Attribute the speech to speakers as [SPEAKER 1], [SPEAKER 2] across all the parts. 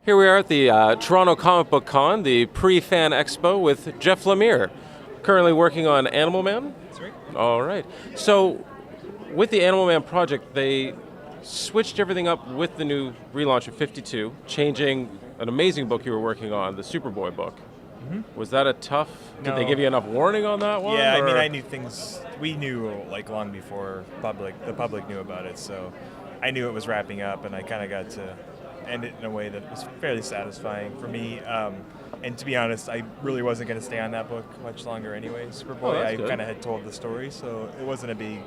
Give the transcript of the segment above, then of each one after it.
[SPEAKER 1] Here we are at the Toronto Comic Book Con, the pre-fan expo with Jeff Lemire, currently working on Animal Man.
[SPEAKER 2] That's right.
[SPEAKER 1] All right. So, with the Animal Man project, they switched everything up with the new relaunch of 52, changing an amazing book you were working on, the Superboy book. Mm-hmm. Was that a tough? Did they give you enough warning on that one?
[SPEAKER 2] Yeah,
[SPEAKER 1] or?
[SPEAKER 2] I mean, I knew things. We knew like long before the public knew about it, so I knew it was wrapping up, and I kind of got to end it in a way that was fairly satisfying for me. And to be honest, I really wasn't going to stay on that book much longer anyway. Superboy, I kind of had told the story, so it wasn't a big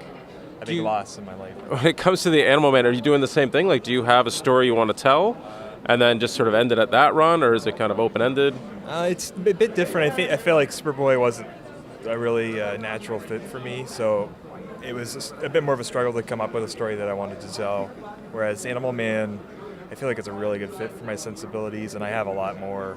[SPEAKER 2] loss in my life.
[SPEAKER 1] When it comes to the Animal Man, are you doing the same thing? Like, do you have a story you want to tell, and then just sort of end it at that run, or is it kind of open-ended?
[SPEAKER 2] It's a bit different. I feel like Superboy wasn't a really natural fit for me, so it was a bit more of a struggle to come up with a story that I wanted to tell. Whereas Animal Man, I feel like it's a really good fit for my sensibilities, and I have a lot more,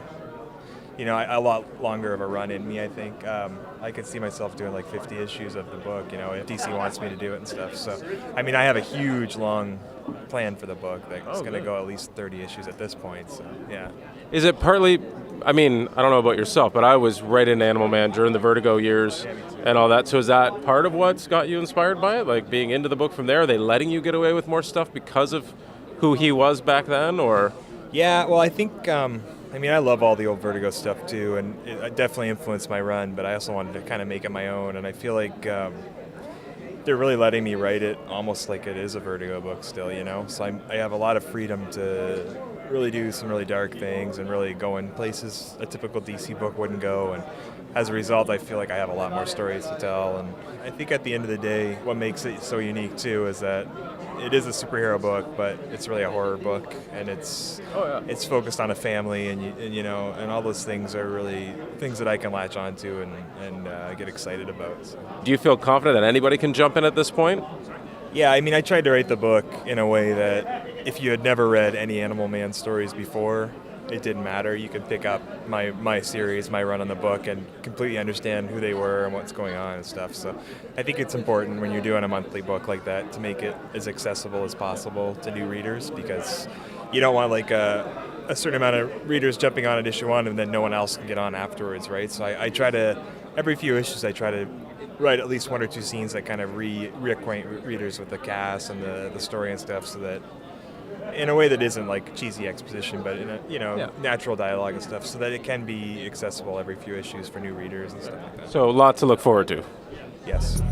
[SPEAKER 2] a lot longer of a run in me, I think. I could see myself doing like 50 issues of the book, if DC wants me to do it and stuff. So, I mean, I have a huge, long plan for the book that's going to go at least 30 issues at this point, so, yeah.
[SPEAKER 1] Is it partly, I mean, I don't know about yourself, but I was right into Animal Man during the Vertigo years and all that. So is that part of what's got you inspired by it? Like being into the book from there? Are they letting you get away with more stuff because of who he was back then, or?
[SPEAKER 2] Yeah, well, I think, I love all the old Vertigo stuff too, and it definitely influenced my run, but I also wanted to kind of make it my own, and I feel like they're really letting me write it almost like it is a Vertigo book still, So I have a lot of freedom to really do some really dark things and really go in places a typical DC book wouldn't go, and as a result, I feel like I have a lot more stories to tell. And I think at the end of the day, what makes it so unique too is that it is a superhero book, but it's really a horror book, and it's focused on a family, and all those things are really things that I can latch onto and get excited about. So.
[SPEAKER 1] Do you feel confident that anybody can jump in at this point?
[SPEAKER 2] Yeah, I tried to write the book in a way that if you had never read any Animal Man stories before, it didn't matter. You could pick up my series, my run on the book, and completely understand who they were and what's going on and stuff. So I think it's important when you're doing a monthly book like that to make it as accessible as possible to new readers, because you don't want like a certain amount of readers jumping on at issue one and then no one else can get on afterwards, right? So I try to, every few issues, I try to write at least one or two scenes that kind of reacquaint readers with the cast and the story and stuff, so that in a way that isn't like cheesy exposition, but in a natural dialogue and stuff, so that it can be accessible every few issues for new readers and stuff like that.
[SPEAKER 1] So a lot to look forward to.
[SPEAKER 2] Yes.